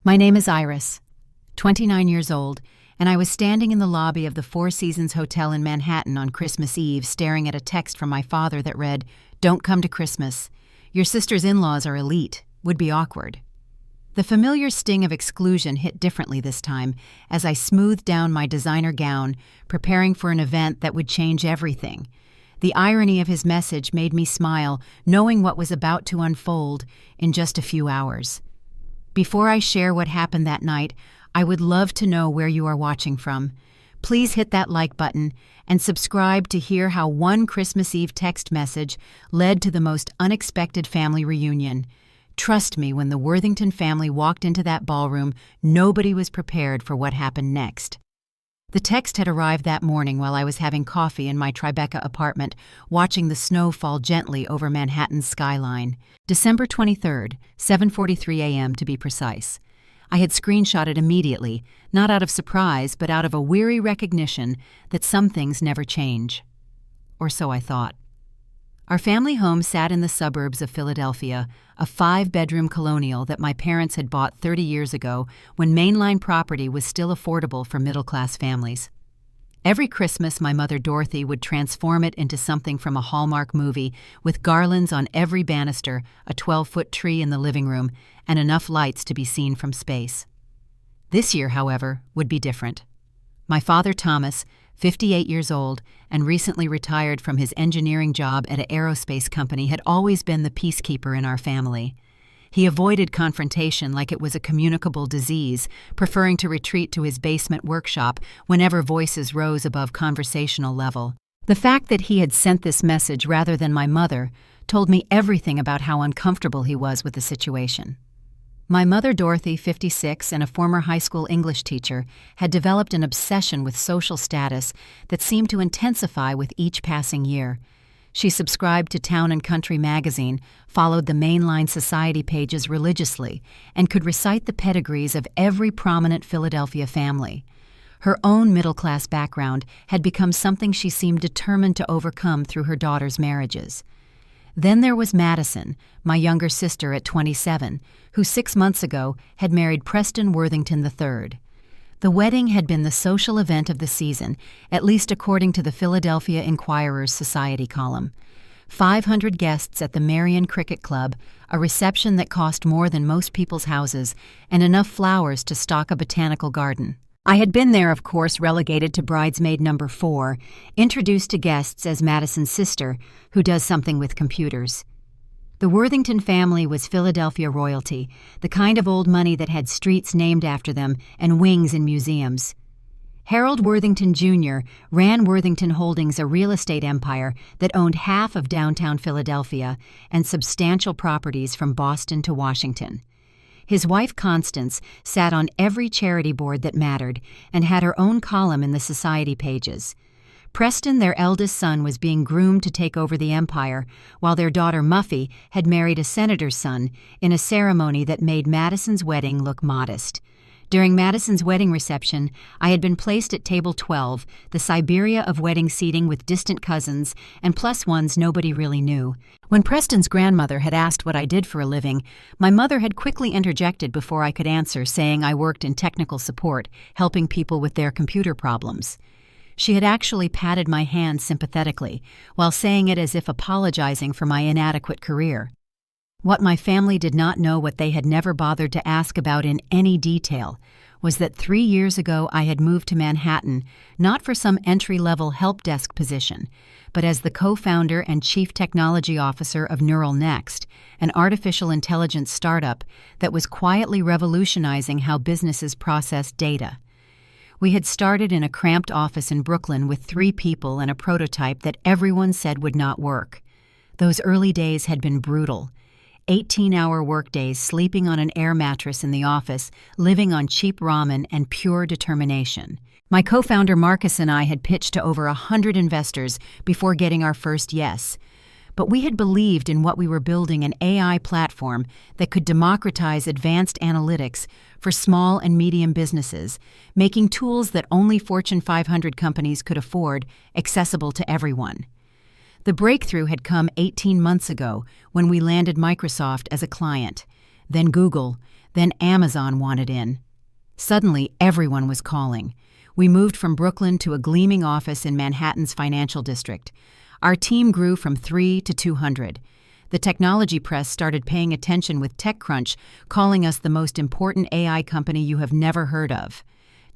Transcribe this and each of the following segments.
My name is Iris, 29 years old, and I was standing in the lobby of the Four Seasons Hotel in Manhattan on Christmas Eve staring at a text from my father that read, "Don't come to Christmas. Your sister's in-laws are elite. Would be awkward." The familiar sting of exclusion hit differently this time as I smoothed down my designer gown, preparing for an event that would change everything. The irony of his message made me smile, knowing what was about to unfold in just a few hours. Before I share what happened that night, I would love to know where you are watching from. Please hit that like button and subscribe to hear how one Christmas Eve text message led to the most unexpected family reunion. Trust me, when the Worthington family walked into that ballroom, nobody was prepared for what happened next. The text had arrived that morning while I was having coffee in my Tribeca apartment, watching the snow fall gently over Manhattan's skyline. December 23rd, 7:43 a.m. to be precise. I had screenshotted immediately, not out of surprise, but out of a weary recognition that some things never change. Or so I thought. Our family home sat in the suburbs of Philadelphia, a 5-bedroom colonial that my parents had bought 30 years ago when mainline property was still affordable for middle-class families. Every Christmas, my mother Dorothy would transform it into something from a Hallmark movie, with garlands on every banister, a 12-foot tree in the living room, and enough lights to be seen from space. This year, however, would be different. My father Thomas, 58 years old, and recently retired from his engineering job at an aerospace company, had always been the peacekeeper in our family. He avoided confrontation like it was a communicable disease, preferring to retreat to his basement workshop whenever voices rose above conversational level. The fact that he had sent this message rather than my mother told me everything about how uncomfortable he was with the situation. My mother Dorothy, 56, and a former high school English teacher, had developed an obsession with social status that seemed to intensify with each passing year. She subscribed to Town and Country magazine, followed the mainline society pages religiously, and could recite the pedigrees of every prominent Philadelphia family. Her own middle-class background had become something she seemed determined to overcome through her daughter's marriages. Then there was Madison, my younger sister at 27, who 6 months ago had married Preston Worthington III. The wedding had been the social event of the season, at least according to the Philadelphia Inquirer's Society column. 500 guests at the Marion Cricket Club, a reception that cost more than most people's houses, and enough flowers to stock a botanical garden. I had been there, of course, relegated to bridesmaid number 4, introduced to guests as Madison's sister, who does something with computers. The Worthington family was Philadelphia royalty, the kind of old money that had streets named after them and wings in museums. Harold Worthington Jr. ran Worthington Holdings, a real estate empire that owned half of downtown Philadelphia and substantial properties from Boston to Washington. His wife Constance sat on every charity board that mattered and had her own column in the society pages. Preston, their eldest son, was being groomed to take over the empire, while their daughter Muffy had married a senator's son in a ceremony that made Madison's wedding look modest. During Madison's wedding reception, I had been placed at table 12, the Siberia of wedding seating with distant cousins and plus ones nobody really knew. When Preston's grandmother had asked what I did for a living, my mother had quickly interjected before I could answer, saying I worked in technical support, helping people with their computer problems. She had actually patted my hand sympathetically, while saying it as if apologizing for my inadequate career. What my family did not know, what they had never bothered to ask about in any detail, was that 3 years ago I had moved to Manhattan, not for some entry-level help desk position, but as the co-founder and chief technology officer of Neural Next, an artificial intelligence startup that was quietly revolutionizing how businesses process data. We had started in a cramped office in Brooklyn with 3 people and a prototype that everyone said would not work. Those early days had been brutal. 18-hour workdays, sleeping on an air mattress in the office, living on cheap ramen, and pure determination. My co-founder Marcus and I had pitched to over 100 investors before getting our first yes. But we had believed in what we were building, an AI platform that could democratize advanced analytics for small and medium businesses, making tools that only Fortune 500 companies could afford accessible to everyone. The breakthrough had come 18 months ago when we landed Microsoft as a client, then Google, Then Amazon wanted in. Suddenly, everyone was calling. We moved from Brooklyn to a gleaming office in Manhattan's financial district. Our team grew from 3 to 200. The technology press started paying attention with TechCrunch calling us the most important AI company you have never heard of.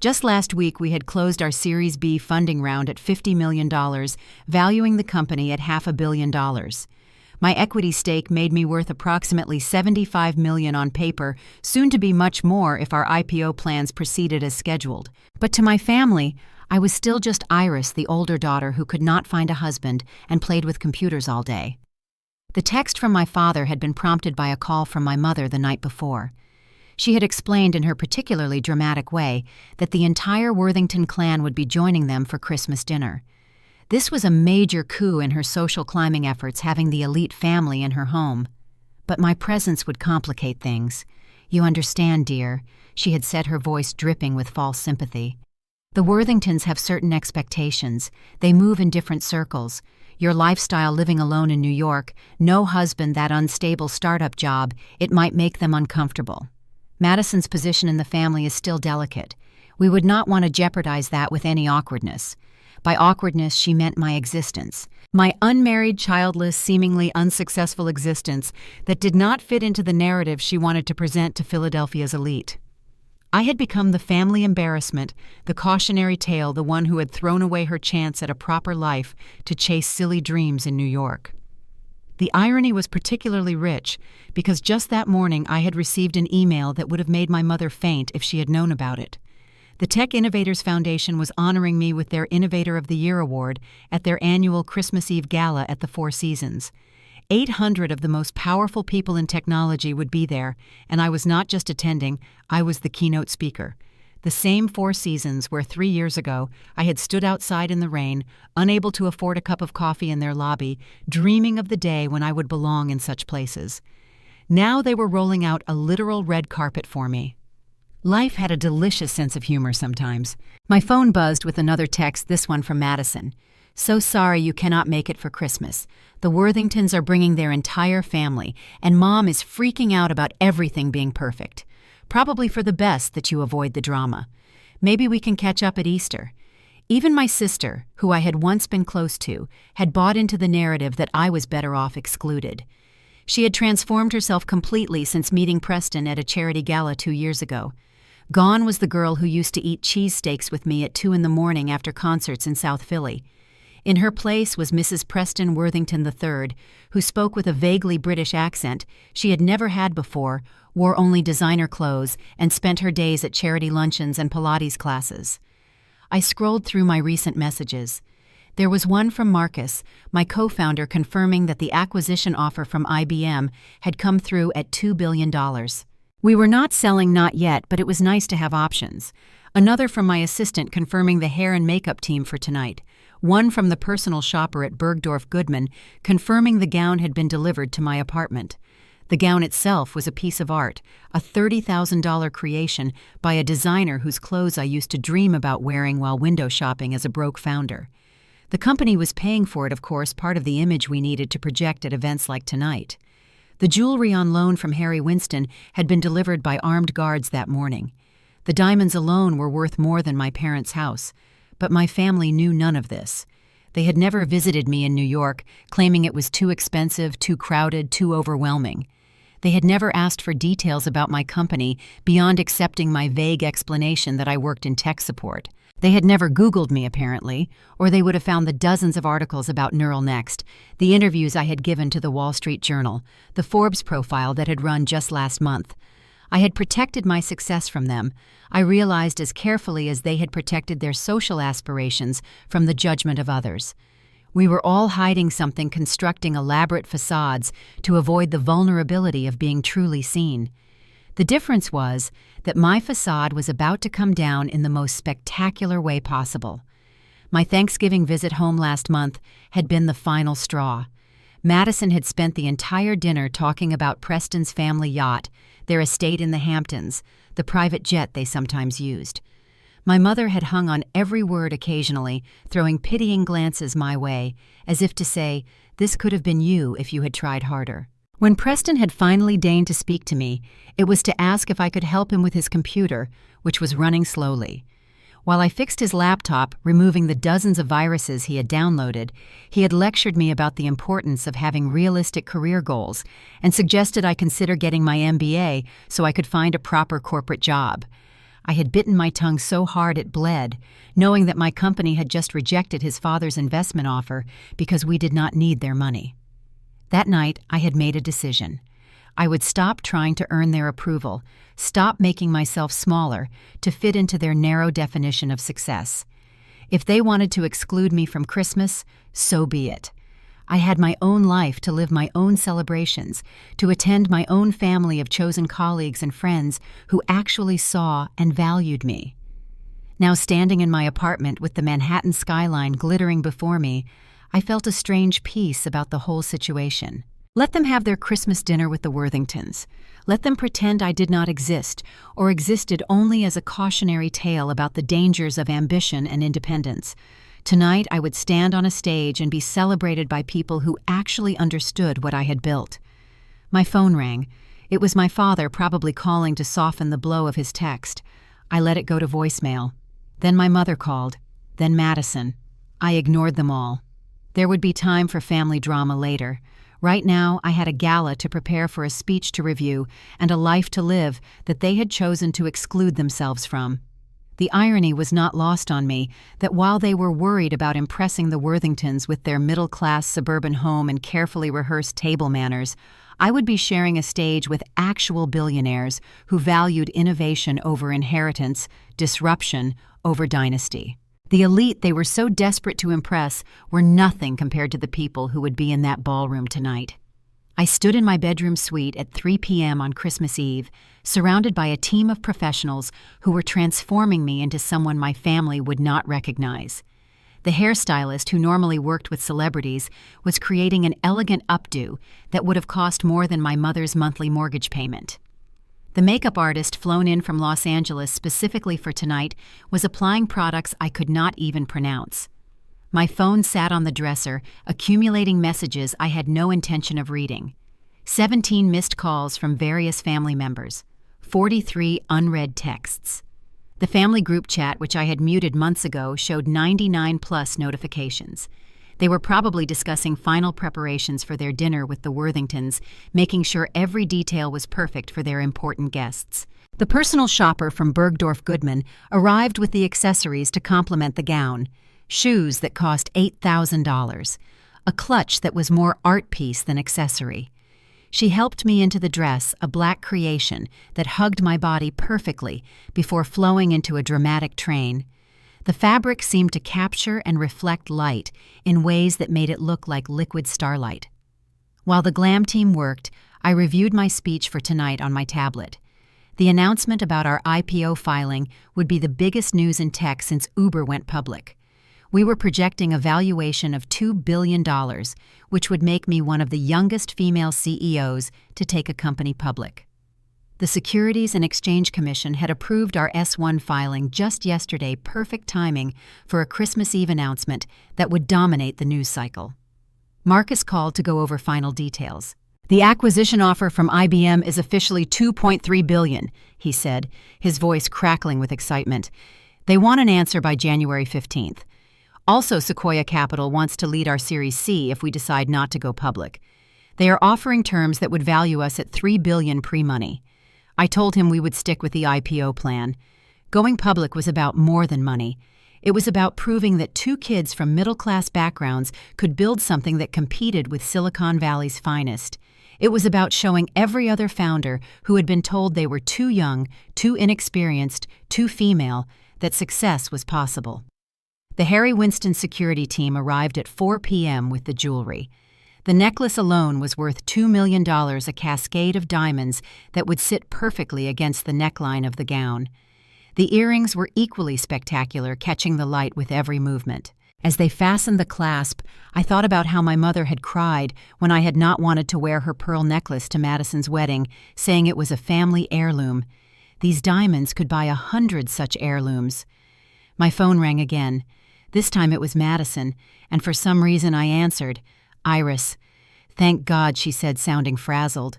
Just last week, we had closed our Series B funding round at $50 million, valuing the company at $500 million. My equity stake made me worth approximately $75 million on paper, soon to be much more if our IPO plans proceeded as scheduled. But to my family, I was still just Iris, the older daughter who could not find a husband and played with computers all day. The text from my father had been prompted by a call from my mother the night before. She had explained in her particularly dramatic way that the entire Worthington clan would be joining them for Christmas dinner. This was a major coup in her social climbing efforts, having the elite family in her home. But my presence would complicate things. "You understand, dear," she had said, her voice dripping with false sympathy. "The Worthingtons have certain expectations. They move in different circles. Your lifestyle living alone in New York, no husband, that unstable startup job, it might make them uncomfortable. Madison's position in the family is still delicate. We would not want to jeopardize that with any awkwardness." By awkwardness, she meant my existence. My unmarried, childless, seemingly unsuccessful existence that did not fit into the narrative she wanted to present to Philadelphia's elite. I had become the family embarrassment, the cautionary tale, the one who had thrown away her chance at a proper life to chase silly dreams in New York. The irony was particularly rich because just that morning I had received an email that would have made my mother faint if she had known about it. The Tech Innovators Foundation was honoring me with their Innovator of the Year award at their annual Christmas Eve gala at the Four Seasons. 800 of the most powerful people in technology would be there, and I was not just attending, I was the keynote speaker. The same Four Seasons where 3 years ago I had stood outside in the rain, unable to afford a cup of coffee in their lobby, dreaming of the day when I would belong in such places. Now they were rolling out a literal red carpet for me. Life had a delicious sense of humor sometimes. My phone buzzed with another text, this one from Madison. "So sorry you cannot make it for Christmas. The Worthingtons are bringing their entire family, and Mom is freaking out about everything being perfect. Probably for the best that you avoid the drama. Maybe we can catch up at Easter." Even my sister, who I had once been close to, had bought into the narrative that I was better off excluded. She had transformed herself completely since meeting Preston at a charity gala 2 years ago. Gone was the girl who used to eat cheesesteaks with me at 2 a.m. after concerts in South Philly. In her place was Mrs. Preston Worthington III, who spoke with a vaguely British accent she had never had before, wore only designer clothes, and spent her days at charity luncheons and Pilates classes. I scrolled through my recent messages. There was one from Marcus, my co-founder, confirming that the acquisition offer from IBM had come through at $2 billion. We were not selling, not yet, but it was nice to have options. Another from my assistant confirming the hair and makeup team for tonight. One from the personal shopper at Bergdorf Goodman confirming the gown had been delivered to my apartment. The gown itself was a piece of art, a $30,000 creation by a designer whose clothes I used to dream about wearing while window shopping as a broke founder. The company was paying for it, of course, part of the image we needed to project at events like tonight. The jewelry on loan from Harry Winston had been delivered by armed guards that morning. The diamonds alone were worth more than my parents' house, but my family knew none of this. They had never visited me in New York, claiming it was too expensive, too crowded, too overwhelming. They had never asked for details about my company beyond accepting my vague explanation that I worked in tech support. They had never Googled me, apparently, or they would have found the dozens of articles about Neural Next, the interviews I had given to the Wall Street Journal, the Forbes profile that had run just last month. I had protected my success from them, I realized, as carefully as they had protected their social aspirations from the judgment of others. We were all hiding something, constructing elaborate facades to avoid the vulnerability of being truly seen. The difference was that my facade was about to come down in the most spectacular way possible. My Thanksgiving visit home last month had been the final straw. Madison had spent the entire dinner talking about Preston's family yacht, their estate in the Hamptons, the private jet they sometimes used. My mother had hung on every word occasionally, throwing pitying glances my way, as if to say, "This could have been you if you had tried harder." When Preston had finally deigned to speak to me, it was to ask if I could help him with his computer, which was running slowly. While I fixed his laptop, removing the dozens of viruses he had downloaded, he had lectured me about the importance of having realistic career goals and suggested I consider getting my MBA so I could find a proper corporate job. I had bitten my tongue so hard it bled, knowing that my company had just rejected his father's investment offer because we did not need their money. That night, I had made a decision. I would stop trying to earn their approval, stop making myself smaller to fit into their narrow definition of success. If they wanted to exclude me from Christmas, so be it. I had my own life to live, my own celebrations, to attend my own family of chosen colleagues and friends who actually saw and valued me. Now, standing in my apartment with the Manhattan skyline glittering before me, I felt a strange peace about the whole situation. Let them have their Christmas dinner with the Worthingtons. Let them pretend I did not exist, or existed only as a cautionary tale about the dangers of ambition and independence. Tonight I would stand on a stage and be celebrated by people who actually understood what I had built. My phone rang. It was my father, probably calling to soften the blow of his text. I let it go to voicemail. Then my mother called. Then Madison. I ignored them all. There would be time for family drama later. Right now, I had a gala to prepare for, a speech to review, and a life to live that they had chosen to exclude themselves from. The irony was not lost on me that while they were worried about impressing the Worthingtons with their middle-class suburban home and carefully rehearsed table manners, I would be sharing a stage with actual billionaires who valued innovation over inheritance, disruption over dynasty. The elite they were so desperate to impress were nothing compared to the people who would be in that ballroom tonight. I stood in my bedroom suite at 3 p.m. on Christmas Eve, surrounded by a team of professionals who were transforming me into someone my family would not recognize. The hairstylist who normally worked with celebrities was creating an elegant updo that would have cost more than my mother's monthly mortgage payment. The makeup artist flown in from Los Angeles specifically for tonight was applying products I could not even pronounce. My phone sat on the dresser, accumulating messages I had no intention of reading. 17 missed calls from various family members. 43 unread texts. The family group chat, which I had muted months ago, showed 99+ notifications. They were probably discussing final preparations for their dinner with the Worthingtons, making sure every detail was perfect for their important guests. The personal shopper from Bergdorf Goodman arrived with the accessories to complement the gown. Shoes that cost $8,000. A clutch that was more art piece than accessory. She helped me into the dress, a black creation that hugged my body perfectly before flowing into a dramatic train. The fabric seemed to capture and reflect light in ways that made it look like liquid starlight. While the glam team worked, I reviewed my speech for tonight on my tablet. The announcement about our IPO filing would be the biggest news in tech since Uber went public. We were projecting a valuation of $2 billion, which would make me one of the youngest female CEOs to take a company public. The Securities and Exchange Commission had approved our S-1 filing just yesterday, perfect timing for a Christmas Eve announcement that would dominate the news cycle. Marcus called to go over final details. "The acquisition offer from IBM is officially $2.3 billion, he said, his voice crackling with excitement. They want an answer by January 15th. Also, Sequoia Capital wants to lead our Series C if we decide not to go public. They are offering terms that would value us at $3 billion pre-money. I told him we would stick with the IPO plan. Going public was about more than money. It was about proving that two kids from middle-class backgrounds could build something that competed with Silicon Valley's finest. It was about showing every other founder who had been told they were too young, too inexperienced, too female, that success was possible." The Harry Winston security team arrived at 4 p.m. with the jewelry. The necklace alone was worth $2 million, a cascade of diamonds that would sit perfectly against the neckline of the gown. The earrings were equally spectacular, catching the light with every movement. As they fastened the clasp, I thought about how my mother had cried when I had not wanted to wear her pearl necklace to Madison's wedding, saying it was a family heirloom. These diamonds could buy 100 such heirlooms. My phone rang again. This time it was Madison, and for some reason I answered. "Iris, "Thank God," she said, sounding frazzled.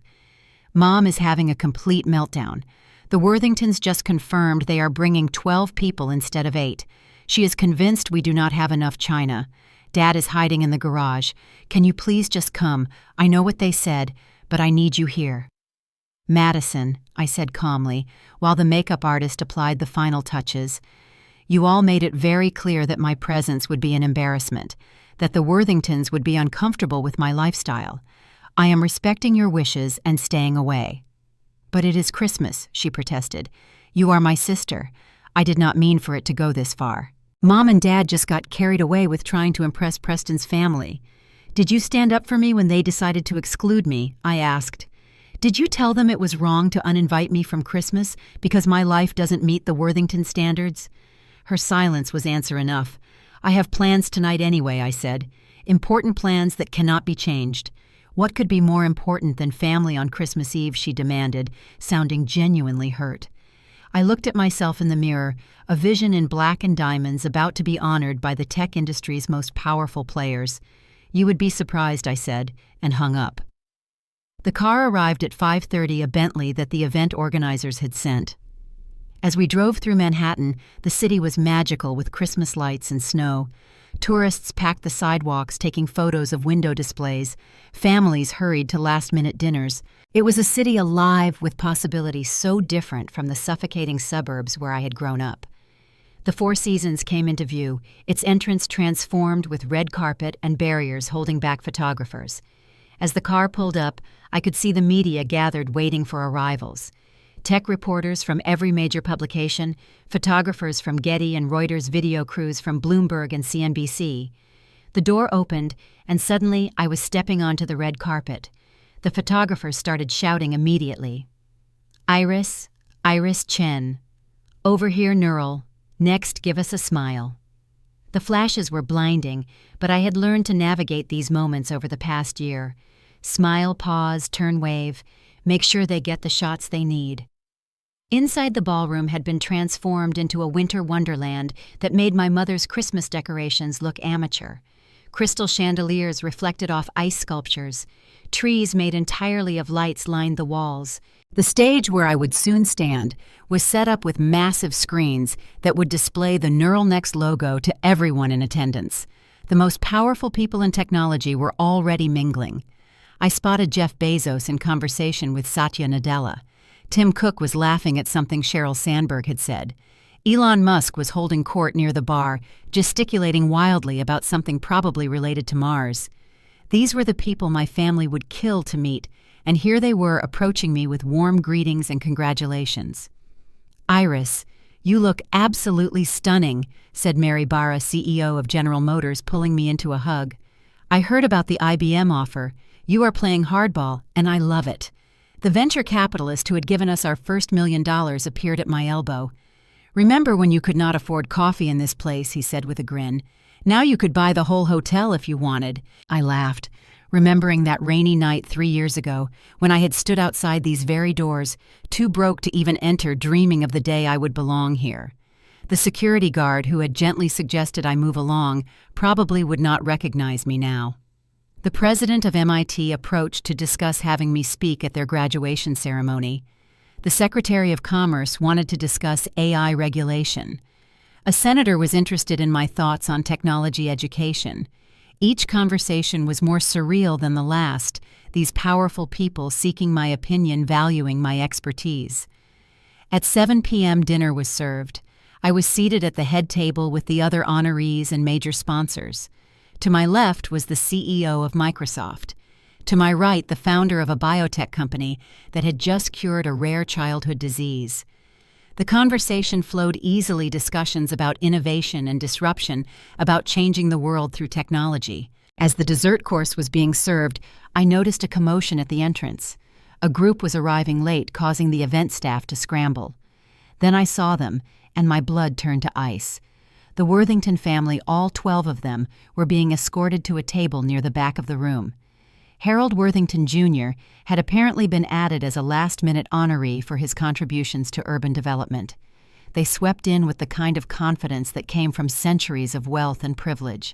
"Mom is having a complete meltdown. The Worthingtons just confirmed they are bringing 12 people instead of 8. She is convinced we do not have enough china. Dad is hiding in the garage. Can you please just come? I know what they said, but I need you here." "Madison," I said calmly, while the makeup artist applied the final touches, "you all made it very clear that my presence would be an embarrassment, that the Worthingtons would be uncomfortable with my lifestyle. I am respecting your wishes and staying away." "But it is Christmas," she protested. "You are my sister. I did not mean for it to go this far. Mom and Dad just got carried away with trying to impress Preston's family. Did you stand up for me when they decided to exclude me?" I asked. "Did you tell them it was wrong to uninvite me from Christmas because my life doesn't meet the Worthington standards?" Her silence was answer enough. "I have plans tonight anyway," I said. "Important plans that cannot be changed." "What could be more important than family on Christmas Eve?" she demanded, sounding genuinely hurt. I looked at myself in the mirror, a vision in black and diamonds about to be honored by the tech industry's most powerful players. "You would be surprised," I said, and hung up. The car arrived at 5:30, a Bentley that the event organizers had sent. As we drove through Manhattan, the city was magical with Christmas lights and snow. Tourists packed the sidewalks, taking photos of window displays. Families hurried to last-minute dinners. It was a city alive with possibilities so different from the suffocating suburbs where I had grown up. The Four Seasons came into view, its entrance transformed with red carpet and barriers holding back photographers. As the car pulled up, I could see the media gathered waiting for arrivals. Tech reporters from every major publication, photographers from Getty and Reuters, video crews from Bloomberg and CNBC. The door opened, and suddenly I was stepping onto the red carpet. The photographers started shouting immediately. "Iris, Iris Chen. Over here, Neural. Next, give us a smile." The flashes were blinding, but I had learned to navigate these moments over the past year. Smile, pause, turn, wave. Make sure they get the shots they need. Inside the ballroom had been transformed into a winter wonderland that made my mother's Christmas decorations look amateur. Crystal chandeliers reflected off ice sculptures. Trees made entirely of lights lined the walls. The stage where I would soon stand was set up with massive screens that would display the Neural Next logo to everyone in attendance. The most powerful people in technology were already mingling. I spotted Jeff Bezos in conversation with Satya Nadella. Tim Cook was laughing at something Sheryl Sandberg had said. Elon Musk was holding court near the bar, gesticulating wildly about something probably related to Mars. These were the people my family would kill to meet, and here they were approaching me with warm greetings and congratulations. "Iris, you look absolutely stunning," said Mary Barra, CEO of General Motors, pulling me into a hug. "I heard about the IBM offer. You are playing hardball, and I love it." The venture capitalist who had given us our first $1 million appeared at my elbow. "Remember when you could not afford coffee in this place," he said with a grin. "Now you could buy the whole hotel if you wanted." I laughed, remembering that rainy night 3 years ago when I had stood outside these very doors, too broke to even enter, dreaming of the day I would belong here. The security guard who had gently suggested I move along probably would not recognize me now. The president of MIT approached to discuss having me speak at their graduation ceremony. The Secretary of Commerce wanted to discuss AI regulation. A senator was interested in my thoughts on technology education. Each conversation was more surreal than the last, these powerful people seeking my opinion, valuing my expertise. At 7 p.m. dinner was served. I was seated at the head table with the other honorees and major sponsors. To my left was the CEO of Microsoft. To my right, the founder of a biotech company that had just cured a rare childhood disease. The conversation flowed easily, discussions about innovation and disruption, about changing the world through technology. As the dessert course was being served, I noticed a commotion at the entrance. A group was arriving late, causing the event staff to scramble. Then I saw them, and my blood turned to ice. The Worthington family, all 12 of them, were being escorted to a table near the back of the room. Harold Worthington Jr. had apparently been added as a last-minute honoree for his contributions to urban development. They swept in with the kind of confidence that came from centuries of wealth and privilege.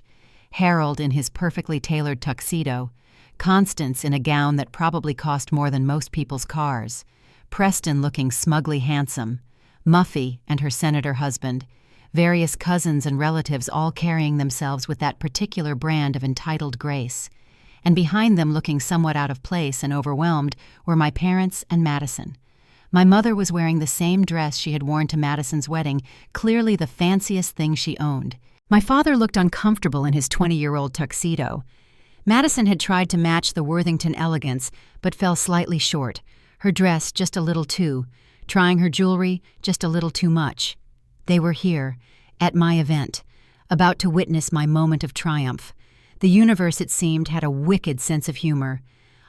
Harold in his perfectly tailored tuxedo, Constance in a gown that probably cost more than most people's cars, Preston looking smugly handsome, Muffy and her senator husband, various cousins and relatives all carrying themselves with that particular brand of entitled grace. And behind them, looking somewhat out of place and overwhelmed, were my parents and Madison. My mother was wearing the same dress she had worn to Madison's wedding, clearly the fanciest thing she owned. My father looked uncomfortable in his 20-year-old tuxedo. Madison had tried to match the Worthington elegance, but fell slightly short, her dress just a little too, trying her jewelry just a little too much. They were here, at my event, about to witness my moment of triumph. The universe, it seemed, had a wicked sense of humor.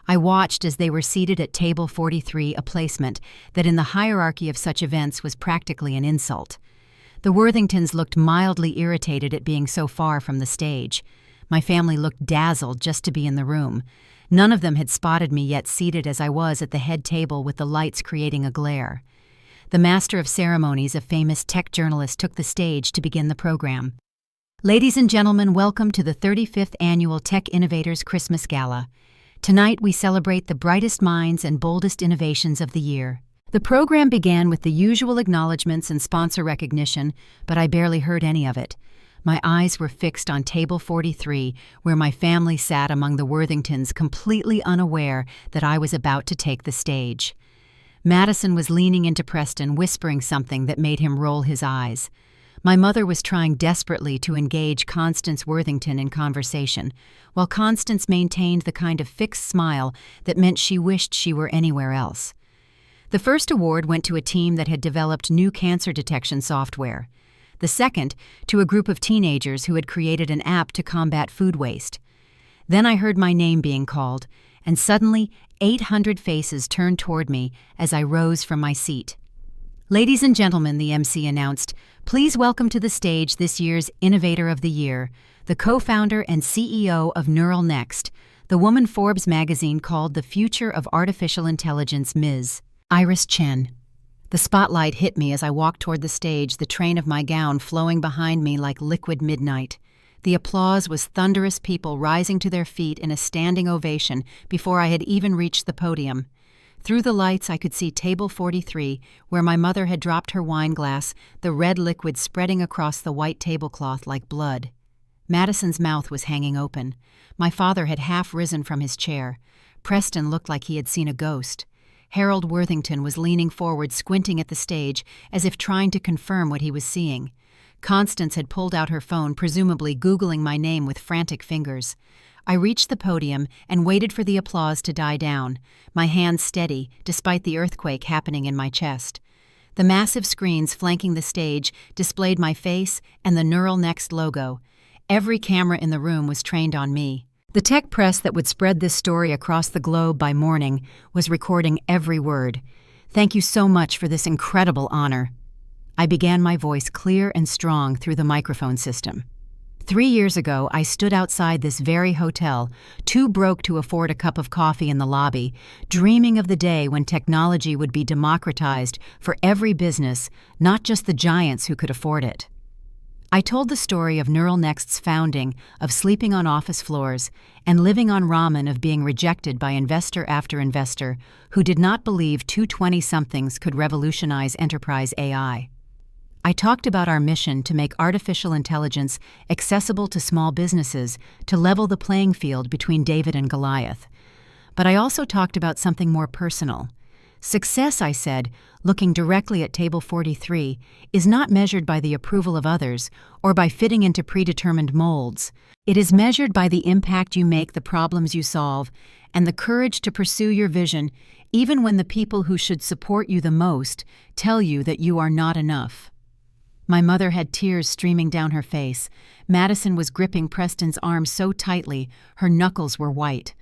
I watched as they were seated at table 43, a placement that in the hierarchy of such events was practically an insult. The Worthingtons looked mildly irritated at being so far from the stage. My family looked dazzled just to be in the room. None of them had spotted me yet, seated as I was at the head table with the lights creating a glare. The master of ceremonies, a famous tech journalist, took the stage to begin the program. Ladies and gentlemen, welcome to the 35th Annual Tech Innovators Christmas Gala. Tonight we celebrate the brightest minds and boldest innovations of the year. The program began with the usual acknowledgments and sponsor recognition, but I barely heard any of it. My eyes were fixed on table 43, where my family sat among the Worthingtons, completely unaware that I was about to take the stage. Madison was leaning into Preston, whispering something that made him roll his eyes. My mother was trying desperately to engage Constance Worthington in conversation, while Constance maintained the kind of fixed smile that meant she wished she were anywhere else. The first award went to a team that had developed new cancer detection software. The second, to a group of teenagers who had created an app to combat food waste. Then I heard my name being called, and suddenly 800 faces turned toward me as I rose from my seat. Ladies and gentlemen, the MC announced, please welcome to the stage this year's Innovator of the Year, the co-founder and CEO of Neural Next, the woman Forbes magazine called the future of artificial intelligence, Ms. Iris Chen. The spotlight hit me as I walked toward the stage, the train of my gown flowing behind me like liquid midnight. The applause was thunderous, people rising to their feet in a standing ovation before I had even reached the podium. Through the lights I could see table 43, where my mother had dropped her wine glass, the red liquid spreading across the white tablecloth like blood. Madison's mouth was hanging open. My father had half risen from his chair. Preston looked like he had seen a ghost. Harold Worthington was leaning forward, squinting at the stage, as if trying to confirm what he was seeing. Constance had pulled out her phone, presumably Googling my name with frantic fingers. I reached the podium and waited for the applause to die down, my hands steady, despite the earthquake happening in my chest. The massive screens flanking the stage displayed my face and the Neural Next logo. Every camera in the room was trained on me. The tech press that would spread this story across the globe by morning was recording every word. Thank you so much for this incredible honor. I began, my voice clear and strong through the microphone system. 3 years ago, I stood outside this very hotel, too broke to afford a cup of coffee in the lobby, dreaming of the day when technology would be democratized for every business, not just the giants who could afford it. I told the story of Neural Next's founding, of sleeping on office floors, and living on ramen, of being rejected by investor after investor who did not believe 220-somethings could revolutionize enterprise AI. I talked about our mission to make artificial intelligence accessible to small businesses, to level the playing field between David and Goliath. But I also talked about something more personal. Success, I said, looking directly at table 43, is not measured by the approval of others or by fitting into predetermined molds. It is measured by the impact you make, the problems you solve, and the courage to pursue your vision, even when the people who should support you the most tell you that you are not enough. My mother had tears streaming down her face. Madison was gripping Preston's arm so tightly, her knuckles were white.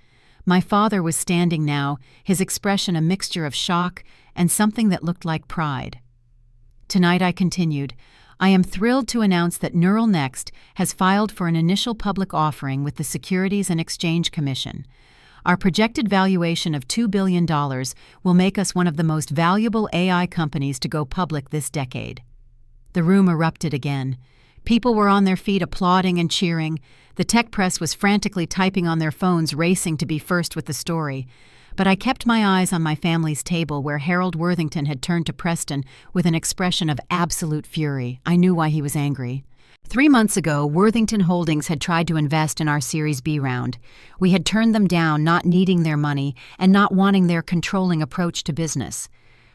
My father was standing now, his expression a mixture of shock and something that looked like pride. Tonight, I continued, I am thrilled to announce that Neural Next has filed for an initial public offering with the Securities and Exchange Commission. Our projected valuation of $2 billion will make us one of the most valuable AI companies to go public this decade. The room erupted again. People were on their feet applauding and cheering. The tech press was frantically typing on their phones, racing to be first with the story. But I kept my eyes on my family's table where Harold Worthington had turned to Preston with an expression of absolute fury. I knew why he was angry. 3 months ago, Worthington Holdings had tried to invest in our Series B round. We had turned them down, not needing their money and not wanting their controlling approach to business.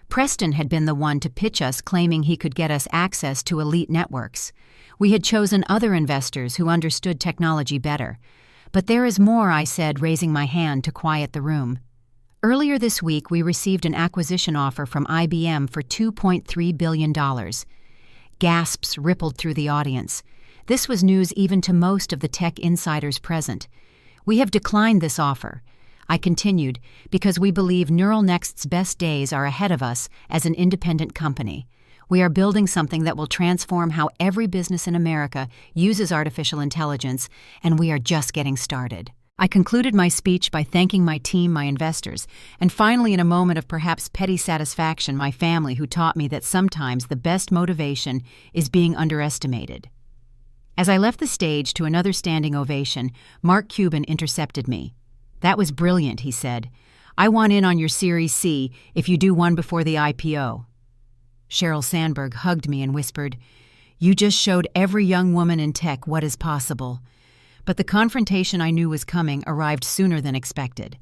Preston had been the one to pitch us, claiming he could get us access to elite networks. We had chosen other investors who understood technology better. But there is more, I said, raising my hand to quiet the room. Earlier this week, we received an acquisition offer from IBM for $2.3 billion. Gasps rippled through the audience. This was news even to most of the tech insiders present. We have declined this offer, I continued, because we believe NeuralNext's best days are ahead of us as an independent company. We are building something that will transform how every business in America uses artificial intelligence, and we are just getting started. I concluded my speech by thanking my team, my investors, and finally, in a moment of perhaps petty satisfaction, my family, who taught me that sometimes the best motivation is being underestimated. As I left the stage to another standing ovation, Mark Cuban intercepted me. "That was brilliant," he said. "I want in on your Series C if you do one before the IPO." Sheryl Sandberg hugged me and whispered, "You just showed every young woman in tech what is possible." But the confrontation I knew was coming arrived sooner than expected.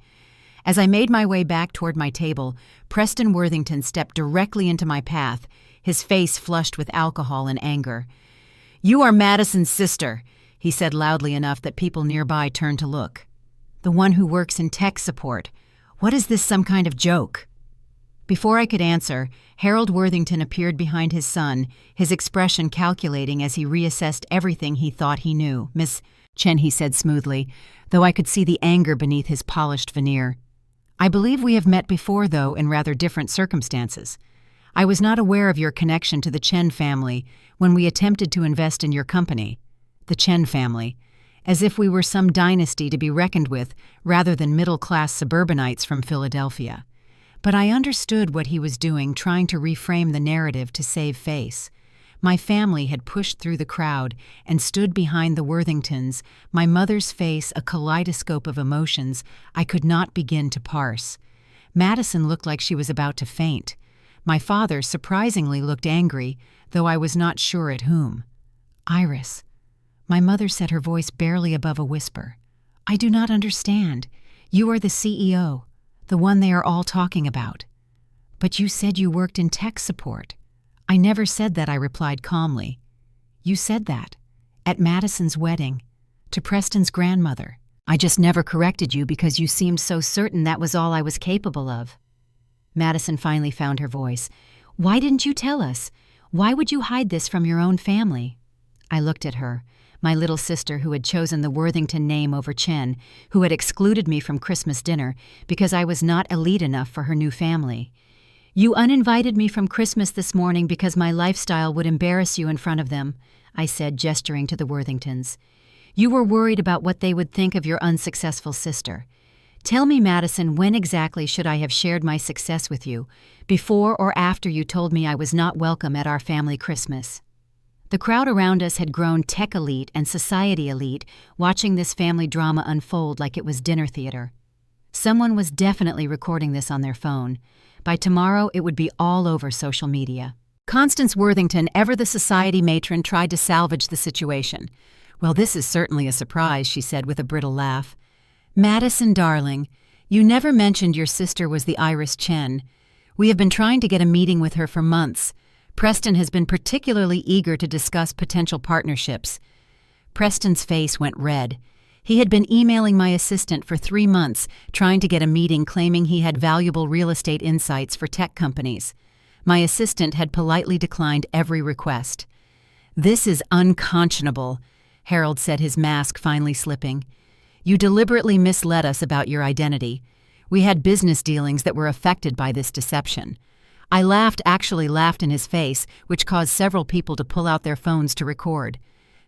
As I made my way back toward my table, Preston Worthington stepped directly into my path, his face flushed with alcohol and anger. "You are Madison's sister," he said loudly enough that people nearby turned to look. "The one who works in tech support. What is this, some kind of joke?" Before I could answer, Harold Worthington appeared behind his son, his expression calculating as he reassessed everything he thought he knew. "Miss Chen," he said smoothly, though I could see the anger beneath his polished veneer. "I believe we have met before, though, in rather different circumstances. I was not aware of your connection to the Chen family when we attempted to invest in your company." The Chen family. As if we were some dynasty to be reckoned with rather than middle-class suburbanites from Philadelphia. But I understood what he was doing, trying to reframe the narrative to save face. My family had pushed through the crowd and stood behind the Worthingtons, my mother's face a kaleidoscope of emotions I could not begin to parse. Madison looked like she was about to faint. My father surprisingly looked angry, though I was not sure at whom. "Iris," my mother said, her voice barely above a whisper. "I do not understand. You are the CEO, the one they are all talking about. But you said you worked in tech support." "I never said that," I replied calmly. "You said that. At Madison's wedding. To Preston's grandmother. I just never corrected you because you seemed so certain that was all I was capable of." Madison finally found her voice. "Why didn't you tell us? Why would you hide this from your own family?" I looked at her, my little sister who had chosen the Worthington name over Chen, who had excluded me from Christmas dinner because I was not elite enough for her new family. "You uninvited me from Christmas this morning because my lifestyle would embarrass you in front of them," I said, gesturing to the Worthingtons. "You were worried about what they would think of your unsuccessful sister. Tell me, Madison, when exactly should I have shared my success with you, before or after you told me I was not welcome at our family Christmas?" The crowd around us had grown tech elite and society elite, watching this family drama unfold like it was dinner theater. Someone was definitely recording this on their phone. By tomorrow, it would be all over social media. Constance Worthington, ever the society matron, tried to salvage the situation. "Well, this is certainly a surprise," she said with a brittle laugh. "Madison, darling, you never mentioned your sister was the Iris Chen. We have been trying to get a meeting with her for months. Preston has been particularly eager to discuss potential partnerships." Preston's face went red. He had been emailing my assistant for 3 months, trying to get a meeting, claiming he had valuable real estate insights for tech companies. My assistant had politely declined every request. "This is unconscionable," Harold said, his mask finally slipping. "You deliberately misled us about your identity. We had business dealings that were affected by this deception." I actually laughed in his face, which caused several people to pull out their phones to record.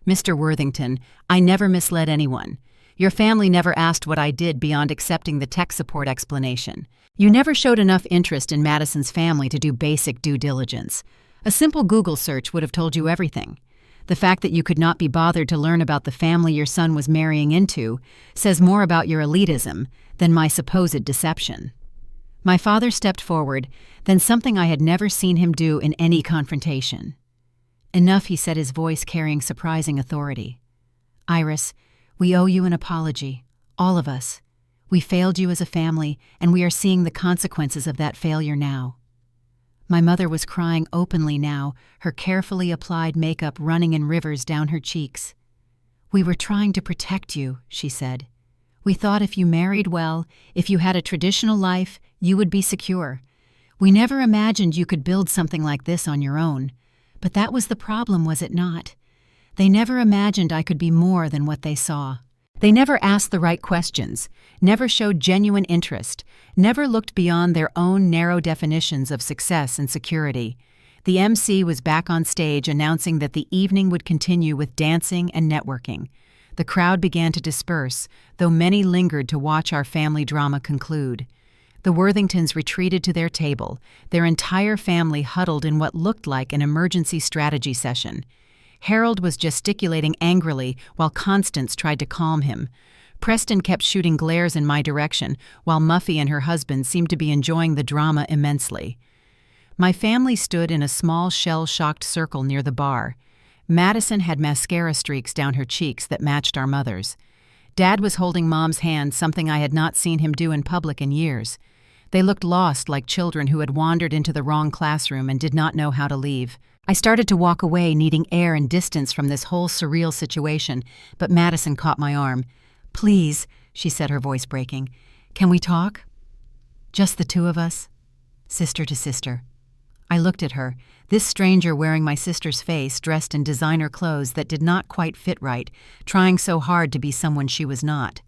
"Mr. Worthington, I never misled anyone. Your family never asked what I did beyond accepting the tech support explanation. You never showed enough interest in Madison's family to do basic due diligence. A simple Google search would have told you everything. The fact that you could not be bothered to learn about the family your son was marrying into says more about your elitism than my supposed deception." My father stepped forward, then something I had never seen him do in any confrontation. "Enough," he said, his voice carrying surprising authority. "Iris, we owe you an apology. All of us. We failed you as a family, and we are seeing the consequences of that failure now." My mother was crying openly now, her carefully applied makeup running in rivers down her cheeks. "We were trying to protect you," she said. "We thought if you married well, if you had a traditional life, you would be secure. We never imagined you could build something like this on your own. But that was the problem, was it not? They never imagined I could be more than what they saw. They never asked the right questions, never showed genuine interest, never looked beyond their own narrow definitions of success and security." The MC was back on stage announcing that the evening would continue with dancing and networking. The crowd began to disperse, though many lingered to watch our family drama conclude. The Worthingtons retreated to their table, their entire family huddled in what looked like an emergency strategy session. Harold was gesticulating angrily while Constance tried to calm him. Preston kept shooting glares in my direction, while Muffy and her husband seemed to be enjoying the drama immensely. My family stood in a small shell-shocked circle near the bar. Madison had mascara streaks down her cheeks that matched our mother's. Dad was holding Mom's hand, something I had not seen him do in public in years. They looked lost, like children who had wandered into the wrong classroom and did not know how to leave. I started to walk away, needing air and distance from this whole surreal situation, but Madison caught my arm. "Please," she said, her voice breaking. "Can we talk? Just the two of us? Sister to sister." I looked at her, this stranger wearing my sister's face, dressed in designer clothes that did not quite fit right, trying so hard to be someone she was not.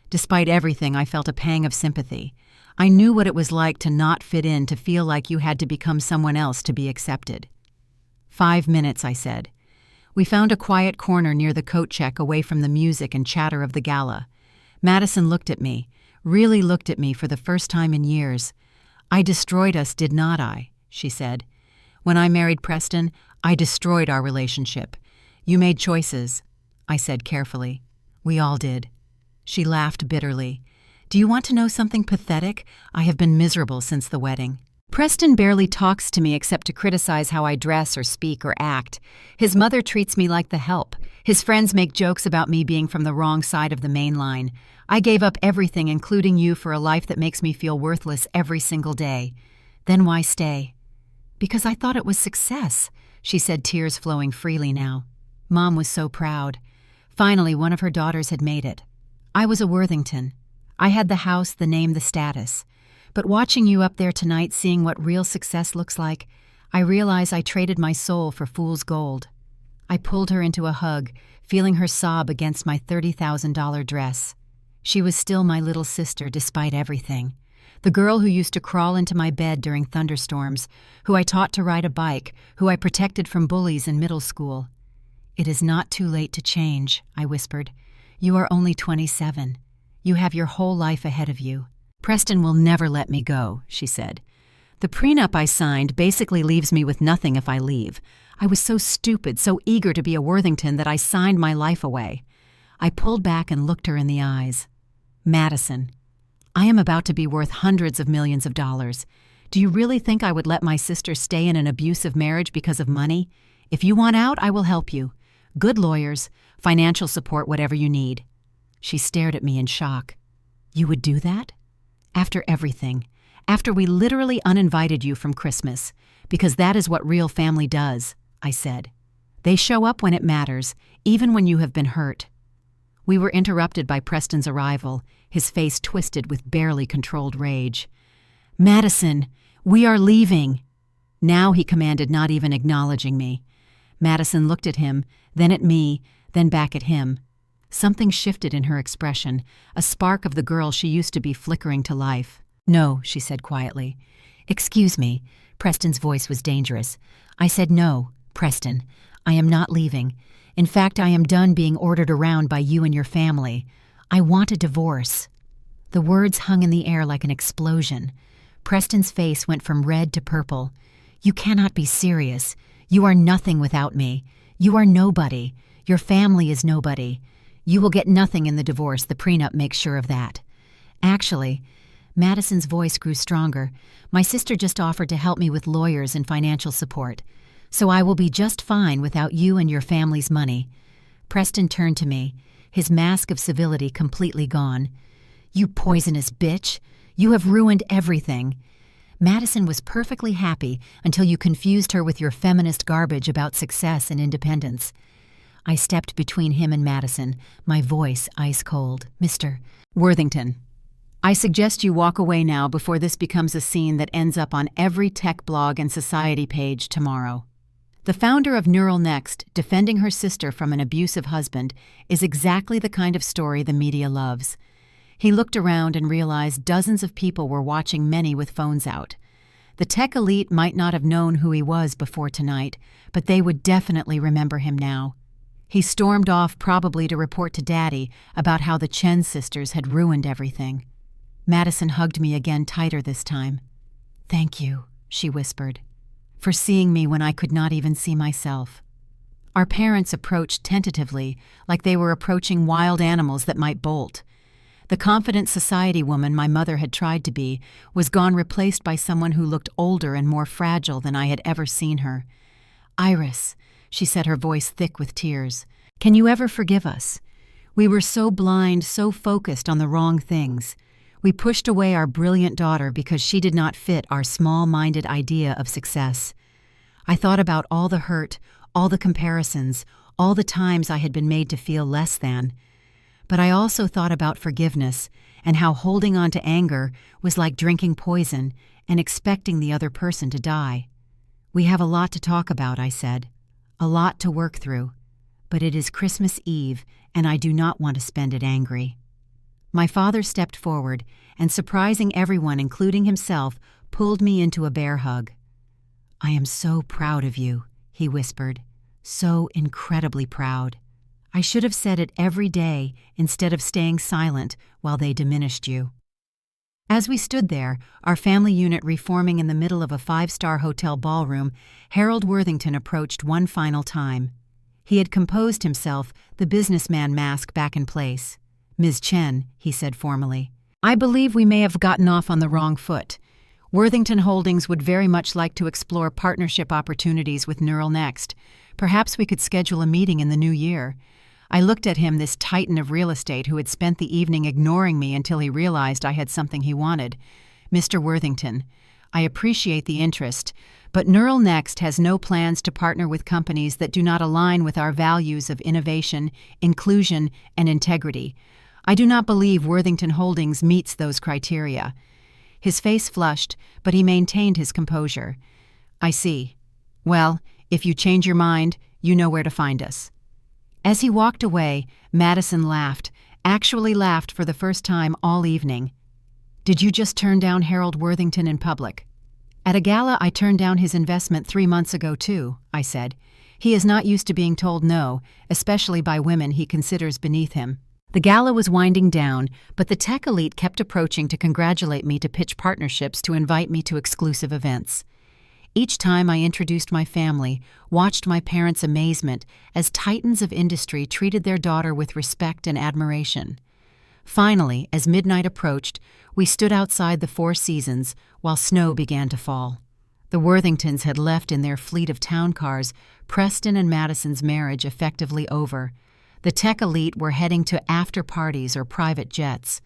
Despite everything, I felt a pang of sympathy. I knew what it was like to not fit in, to feel like you had to become someone else to be accepted. 5 minutes, I said. We found a quiet corner near the coat check, away from the music and chatter of the gala. Madison looked at me, really looked at me for the first time in years. "I destroyed us, did not I?" she said. "When I married Preston, I destroyed our relationship. You made choices," I said carefully. "We all did." She laughed bitterly. "Do you want to know something pathetic? I have been miserable since the wedding. Preston barely talks to me except to criticize how I dress or speak or act. His mother treats me like the help. His friends make jokes about me being from the wrong side of the main line. I gave up everything, including you, for a life that makes me feel worthless every single day. Then why stay?" "Because I thought it was success," she said, tears flowing freely now. Mom was so proud. Finally, one of her daughters had made it. I was a Worthington. I had the house, the name, the status. But watching you up there tonight, seeing what real success looks like, I realize I traded my soul for fool's gold. I pulled her into a hug, feeling her sob against my $30,000 dress. She was still my little sister despite everything. The girl who used to crawl into my bed during thunderstorms, who I taught to ride a bike, who I protected from bullies in middle school. "It is not too late to change," I whispered. "You are only 27. You have your whole life ahead of you." "Preston will never let me go," she said. "The prenup I signed basically leaves me with nothing if I leave. I was so stupid, so eager to be a Worthington, that I signed my life away." I pulled back and looked her in the eyes. "Madison, I am about to be worth hundreds of millions of dollars. Do you really think I would let my sister stay in an abusive marriage because of money? If you want out, I will help you. Good lawyers, financial support, whatever you need." She stared at me in shock. "You would do that? After everything, after we literally uninvited you from Christmas, because that is what real family does," I said. "They show up when it matters, even when you have been hurt." We were interrupted by Preston's arrival, his face twisted with barely controlled rage. "Madison, we are leaving." Now he commanded, not even acknowledging me. Madison looked at him, then at me, then back at him. Something shifted in her expression, a spark of the girl she used to be flickering to life. "No," she said quietly. "Excuse me." Preston's voice was dangerous. "I said no, Preston. I am not leaving. In fact, I am done being ordered around by you and your family. I want a divorce." The words hung in the air like an explosion. Preston's face went from red to purple. "You cannot be serious. You are nothing without me. You are nobody. Your family is nobody. You will get nothing in the divorce. The prenup makes sure of that. Actually, Madison's voice grew stronger. My sister just offered to help me with lawyers and financial support. So I will be just fine without you and your family's money. Preston turned to me, his mask of civility completely gone. You poisonous bitch! You have ruined everything. Madison was perfectly happy until you confused her with your feminist garbage about success and independence. I stepped between him and Madison, my voice ice cold. Mr. Worthington, I suggest you walk away now before this becomes a scene that ends up on every tech blog and society page tomorrow. The founder of Neural Next defending her sister from an abusive husband is exactly the kind of story the media loves. He looked around and realized dozens of people were watching, many with phones out. The tech elite might not have known who he was before tonight, but they would definitely remember him now. He stormed off, probably to report to Daddy about how the Chen sisters had ruined everything. Madison hugged me again, tighter this time. "Thank you," she whispered, "for seeing me when I could not even see myself." Our parents approached tentatively, like they were approaching wild animals that might bolt. The confident society woman my mother had tried to be was gone, replaced by someone who looked older and more fragile than I had ever seen her. "Iris," she said, her voice thick with tears, "can you ever forgive us? We were so blind, so focused on the wrong things. We pushed away our brilliant daughter because she did not fit our small-minded idea of success. I thought about all the hurt, all the comparisons, all the times I had been made to feel less than. But I also thought about forgiveness and how holding on to anger was like drinking poison and expecting the other person to die. We have a lot to talk about," I said, "a lot to work through. But it is Christmas Eve, and I do not want to spend it angry." My father stepped forward and, surprising everyone, including himself, pulled me into a bear hug. "I am so proud of you," he whispered, "so incredibly proud. I should have said it every day instead of staying silent while they diminished you." As we stood there, our family unit reforming in the middle of a 5-star hotel ballroom, Harold Worthington approached one final time. He had composed himself, the businessman mask back in place. "Ms. Chen," he said formally, "I believe we may have gotten off on the wrong foot. Worthington Holdings would very much like to explore partnership opportunities with Neural Next. Perhaps we could schedule a meeting in the new year." I looked at him, this titan of real estate who had spent the evening ignoring me until he realized I had something he wanted. "Mr. Worthington, I appreciate the interest, but Neural Next has no plans to partner with companies that do not align with our values of innovation, inclusion, and integrity. I do not believe Worthington Holdings meets those criteria." His face flushed, but he maintained his composure. "I see. Well, if you change your mind, you know where to find us." As he walked away, Madison laughed, actually laughed for the first time all evening. "Did you just turn down Harold Worthington in public?" "At a gala, I turned down his investment 3 months ago, too," I said. "He is not used to being told no, especially by women he considers beneath him." The gala was winding down, but the tech elite kept approaching to congratulate me, to pitch partnerships, to invite me to exclusive events. Each time I introduced my family, watched my parents' amazement as titans of industry treated their daughter with respect and admiration. Finally, as midnight approached, we stood outside the Four Seasons while snow began to fall. The Worthingtons had left in their fleet of town cars, Preston and Madison's marriage effectively over. The tech elite were heading to after parties or private jets,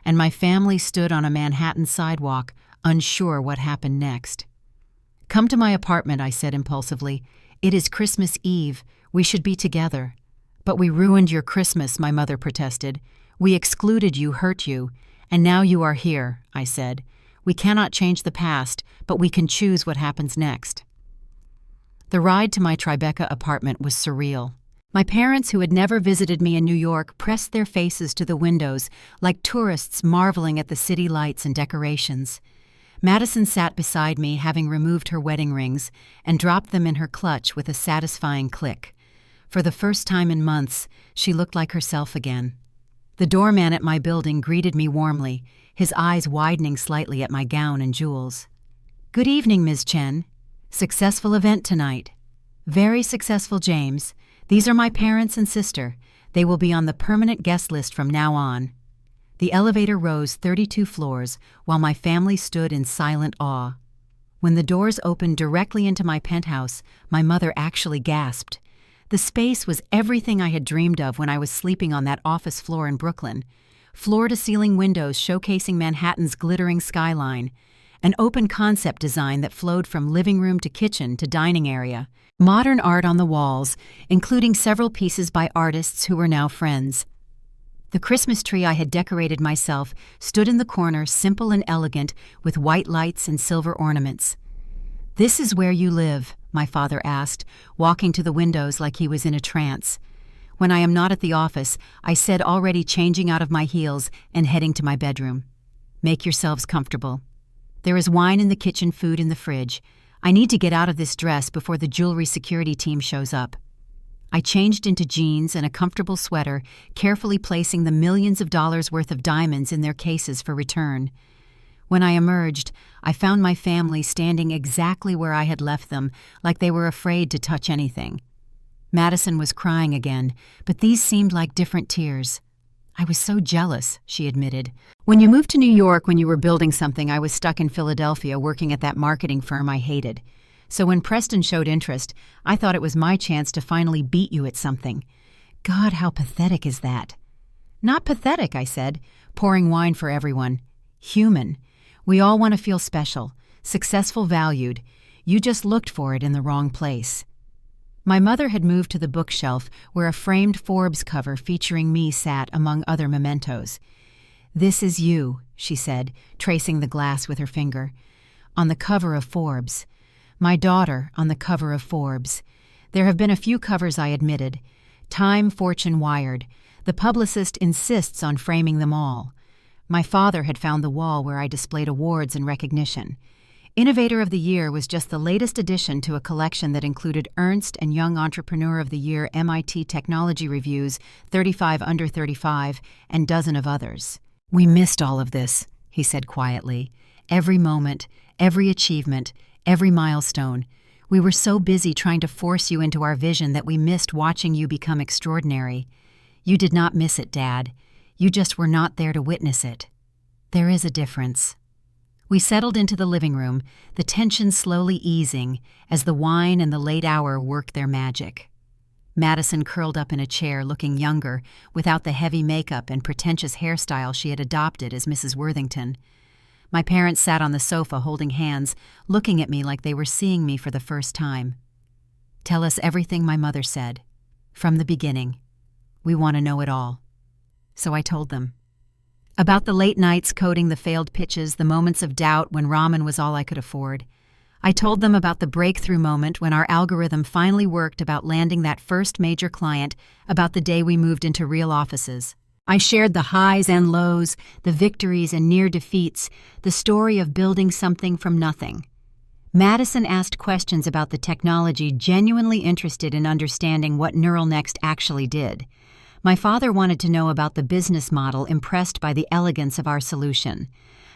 and my family stood on a Manhattan sidewalk, unsure what happened next. "Come to my apartment," I said impulsively. "It is Christmas Eve. We should be together." "But we ruined your Christmas," my mother protested. "We excluded you, hurt you, and now you are here," I said. "We cannot change the past, but we can choose what happens next." The ride to my Tribeca apartment was surreal. My parents, who had never visited me in New York, pressed their faces to the windows like tourists marveling at the city lights and decorations. Madison sat beside me, having removed her wedding rings, and dropped them in her clutch with a satisfying click. For the first time in months, she looked like herself again. The doorman at my building greeted me warmly, his eyes widening slightly at my gown and jewels. "Good evening, Ms. Chen. Successful event tonight." "Very successful, James. These are my parents and sister. They will be on the permanent guest list from now on. The elevator rose 32 floors while my family stood in silent awe. When the doors opened directly into my penthouse, my mother actually gasped. The space was everything I had dreamed of when I was sleeping on that office floor in Brooklyn. Floor-to-ceiling windows showcasing Manhattan's glittering skyline. An open concept design that flowed from living room to kitchen to dining area. Modern art on the walls, including several pieces by artists who were now friends. The Christmas tree I had decorated myself stood in the corner, simple and elegant, with white lights and silver ornaments. "This is where you live?" my father asked, walking to the windows like he was in a trance. When I am not at the office, I said, already changing out of my heels and heading to my bedroom. "Make yourselves comfortable. There is wine in the kitchen, food in the fridge. I need to get out of this dress before the jewelry security team shows up." I changed into jeans and a comfortable sweater, carefully placing the millions of dollars worth of diamonds in their cases for return. When I emerged, I found my family standing exactly where I had left them, like they were afraid to touch anything. Madison was crying again, but these seemed like different tears. "I was so jealous," she admitted. "When you moved to New York when you were building something, I was stuck in Philadelphia working at that marketing firm I hated. So when Preston showed interest, I thought it was my chance to finally beat you at something. God, how pathetic is that?" "Not pathetic," I said, pouring wine for everyone. "Human. We all want to feel special, successful, valued. You just looked for it in the wrong place." My mother had moved to the bookshelf where a framed Forbes cover featuring me sat among other mementos. "This is you," she said, tracing the glass with her finger. "On the cover of Forbes. My daughter on the cover of Forbes. There have been a few covers I admitted. Time, Fortune, Wired. The publicist insists on framing them all. My father had found the wall where I displayed awards and recognition. Innovator of the Year was just the latest addition to a collection that included Ernst and Young Entrepreneur of the Year MIT Technology Reviews, 35 Under 35, and dozen of others. "We missed all of this," he said quietly. "Every moment, every achievement, every milestone. We were so busy trying to force you into our vision that we missed watching you become extraordinary. You did not miss it, Dad. You just were not there to witness it. There is a difference." We settled into the living room, the tension slowly easing as the wine and the late hour worked their magic. Madison curled up in a chair, looking younger, without the heavy makeup and pretentious hairstyle she had adopted as Mrs. Worthington. My parents sat on the sofa holding hands, looking at me like they were seeing me for the first time. "Tell us everything," my mother said. "From the beginning. We want to know it all." So I told them. About the late nights coding the failed pitches, the moments of doubt when ramen was all I could afford. I told them about the breakthrough moment when our algorithm finally worked, about landing that first major client, about the day we moved into real offices. I shared the highs and lows, the victories and near defeats, the story of building something from nothing. Madison asked questions about the technology, genuinely interested in understanding what Neural Next actually did. My father wanted to know about the business model, impressed by the elegance of our solution.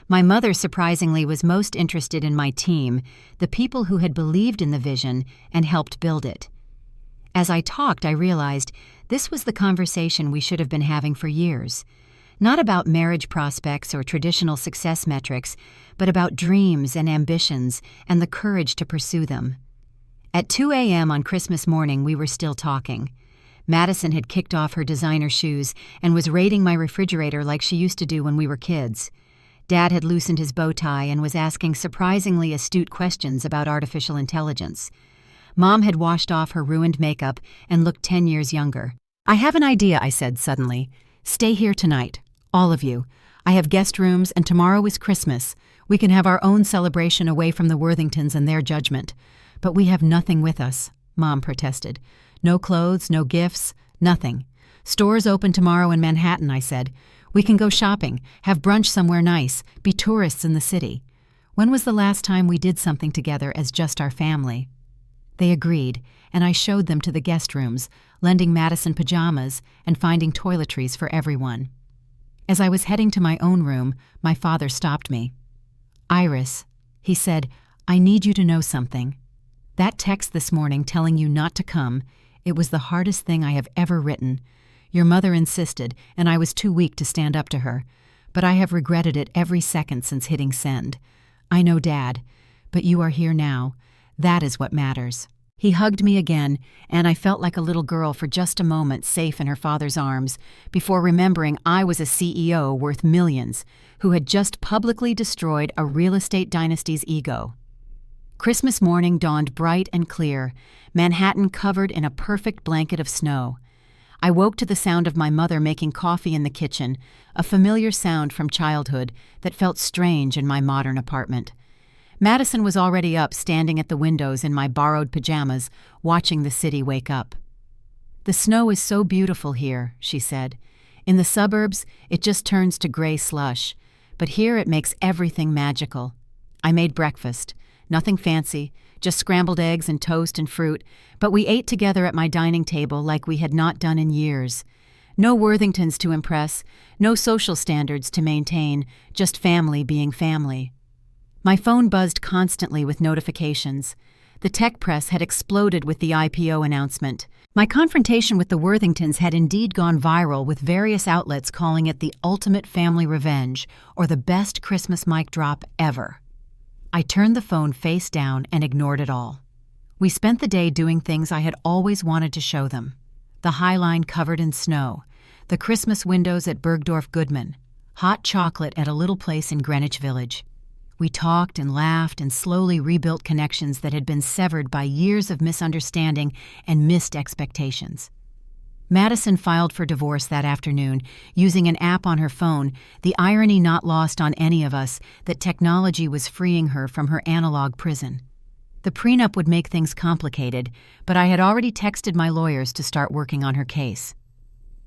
My mother, surprisingly, was most interested in my team, the people who had believed in the vision and helped build it. As I talked, I realized this was the conversation we should have been having for years. Not about marriage prospects or traditional success metrics, but about dreams and ambitions and the courage to pursue them. At 2 a.m. on Christmas morning, we were still talking. Madison had kicked off her designer shoes and was raiding my refrigerator like she used to do when we were kids. Dad had loosened his bow tie and was asking surprisingly astute questions about artificial intelligence. Mom had washed off her ruined makeup and looked 10 years younger. "I have an idea," I said suddenly. "Stay here tonight, all of you. I have guest rooms, and tomorrow is Christmas. We can have our own celebration away from the Worthingtons and their judgment. But we have nothing with us," Mom protested. "No clothes, no gifts, nothing. Stores open tomorrow in Manhattan," I said. "We can go shopping, have brunch somewhere nice, be tourists in the city. When was the last time we did something together as just our family?" They agreed, and I showed them to the guest rooms, lending Madison pajamas and finding toiletries for everyone. As I was heading to my own room, my father stopped me. "Iris," he said, "I need you to know something. That text this morning telling you not to come, It was the hardest thing I have ever written. Your mother insisted, and I was too weak to stand up to her. But I have regretted it every second since hitting send. I know, Dad, but you are here now. That is what matters." He hugged me again, and I felt like a little girl for just a moment, safe in her father's arms, before remembering I was a CEO worth millions, who had just publicly destroyed a real estate dynasty's ego. Christmas morning dawned bright and clear, Manhattan covered in a perfect blanket of snow. I woke to the sound of my mother making coffee in the kitchen, a familiar sound from childhood that felt strange in my modern apartment. Madison was already up, standing at the windows in my borrowed pajamas, watching the city wake up. "The snow is so beautiful here," she said. "In the suburbs, it just turns to gray slush, but here it makes everything magical." I made breakfast. Nothing fancy, just scrambled eggs and toast and fruit, but we ate together at my dining table like we had not done in years. No Worthingtons to impress, no social standards to maintain, just family being family. My phone buzzed constantly with notifications. The tech press had exploded with the IPO announcement. My confrontation with the Worthingtons had indeed gone viral, with various outlets calling it the ultimate family revenge or the best Christmas mic drop ever. I turned the phone face down and ignored it all. We spent the day doing things I had always wanted to show them. The High Line covered in snow, the Christmas windows at Bergdorf Goodman, hot chocolate at a little place in Greenwich Village. We talked and laughed and slowly rebuilt connections that had been severed by years of misunderstanding and missed expectations. Madison filed for divorce that afternoon, using an app on her phone, the irony not lost on any of us that technology was freeing her from her analog prison. The prenup would make things complicated, but I had already texted my lawyers to start working on her case.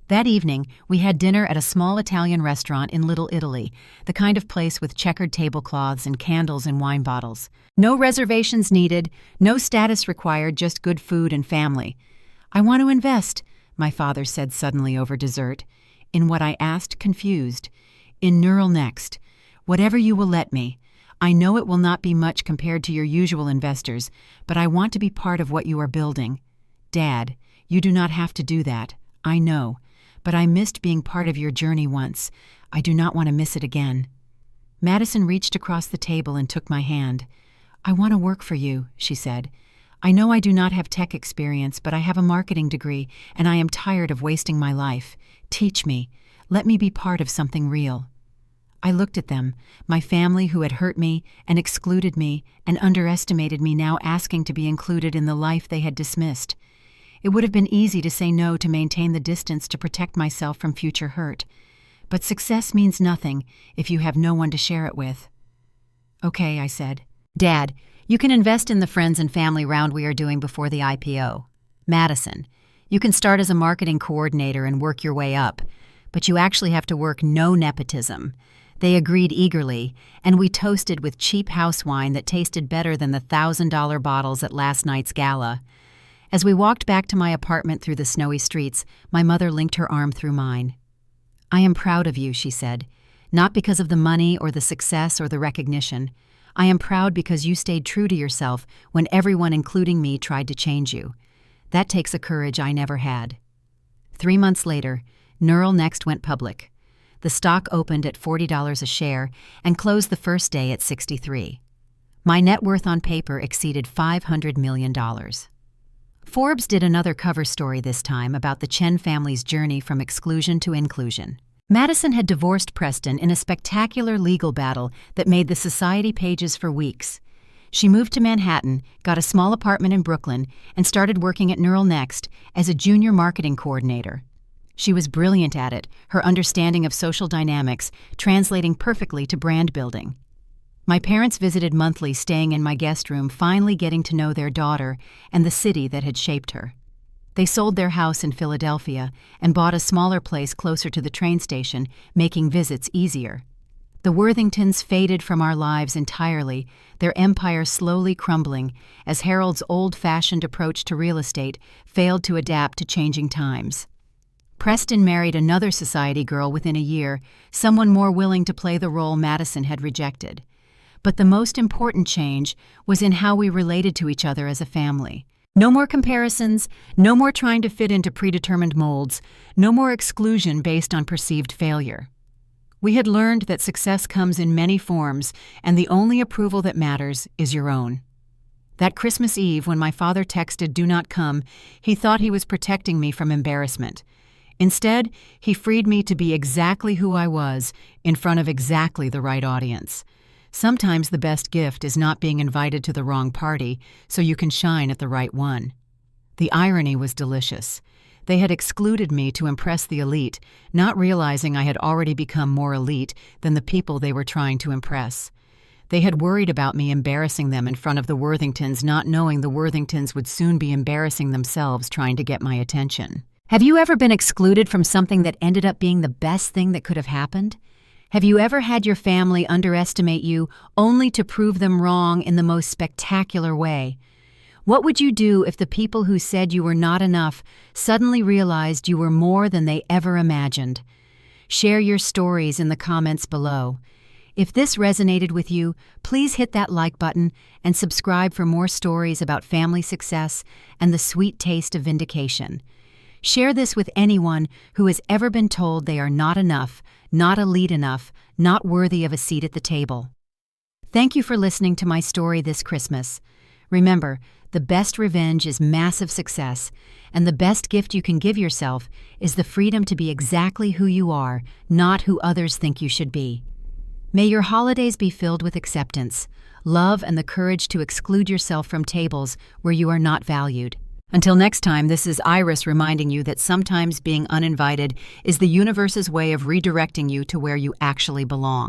That evening, we had dinner at a small Italian restaurant in Little Italy, the kind of place with checkered tablecloths and candles and wine bottles. No reservations needed, no status required, just good food and family. "I want to invest," my father said suddenly over dessert. In what I asked, confused. "In Neural Next. Whatever you will let me. I know it will not be much compared to your usual investors, but I want to be part of what you are building. Dad, you do not have to do that. I know. But I missed being part of your journey once. I do not want to miss it again." Madison reached across the table and took my hand. "I want to work for you," she said. "I know I do not have tech experience, but I have a marketing degree, and I am tired of wasting my life. Teach me. Let me be part of something real." I looked at them, my family who had hurt me and excluded me and underestimated me, now asking to be included in the life they had dismissed. It would have been easy to say no to maintain the distance to protect myself from future hurt. But success means nothing if you have no one to share it with. "Okay," I said. "Dad, you can invest in the friends and family round we are doing before the IPO. Madison, you can start as a marketing coordinator and work your way up. But you actually have to work no nepotism." They agreed eagerly, and we toasted with cheap house wine that tasted better than the $1,000 bottles at last night's gala. As we walked back to my apartment through the snowy streets, my mother linked her arm through mine. "I am proud of you," she said, "not because of the money or the success or the recognition. I am proud because you stayed true to yourself when everyone, including me, tried to change you. That takes a courage I never had." 3 months later, Neural Next went public. The stock opened at $40 a share and closed the first day at $63. My net worth on paper exceeded $500 million. Forbes did another cover story this time about the Chen family's journey from exclusion to inclusion. Madison had divorced Preston in a spectacular legal battle that made the society pages for weeks. She moved to Manhattan, got a small apartment in Brooklyn, and started working at Neural Next as a junior marketing coordinator. She was brilliant at it, her understanding of social dynamics translating perfectly to brand building. My parents visited monthly, staying in my guest room, finally getting to know their daughter and the city that had shaped her. They sold their house in Philadelphia and bought a smaller place closer to the train station, making visits easier. The Worthingtons faded from our lives entirely, their empire slowly crumbling as Harold's old-fashioned approach to real estate failed to adapt to changing times. Preston married another society girl within a year, someone more willing to play the role Madison had rejected. But the most important change was in how we related to each other as a family. No more comparisons, no more trying to fit into predetermined molds, no more exclusion based on perceived failure. We had learned that success comes in many forms, and the only approval that matters is your own. That Christmas Eve, when my father texted, "Do not come," he thought he was protecting me from embarrassment. Instead, he freed me to be exactly who I was, in front of exactly the right audience. Sometimes the best gift is not being invited to the wrong party, so you can shine at the right one. The irony was delicious. They had excluded me to impress the elite, not realizing I had already become more elite than the people they were trying to impress. They had worried about me embarrassing them in front of the Worthingtons, not knowing the Worthingtons would soon be embarrassing themselves trying to get my attention. Have you ever been excluded from something that ended up being the best thing that could have happened? Have you ever had your family underestimate you only to prove them wrong in the most spectacular way? What would you do if the people who said you were not enough suddenly realized you were more than they ever imagined? Share your stories in the comments below. If this resonated with you, please hit that like button and subscribe for more stories about family success and the sweet taste of vindication. Share this with anyone who has ever been told they are not enough, not elite enough, not worthy of a seat at the table. Thank you for listening to my story this Christmas. Remember, the best revenge is massive success, and the best gift you can give yourself is the freedom to be exactly who you are, not who others think you should be. May your holidays be filled with acceptance, love, and the courage to exclude yourself from tables where you are not valued. Until next time, this is Iris reminding you that sometimes being uninvited is the universe's way of redirecting you to where you actually belong.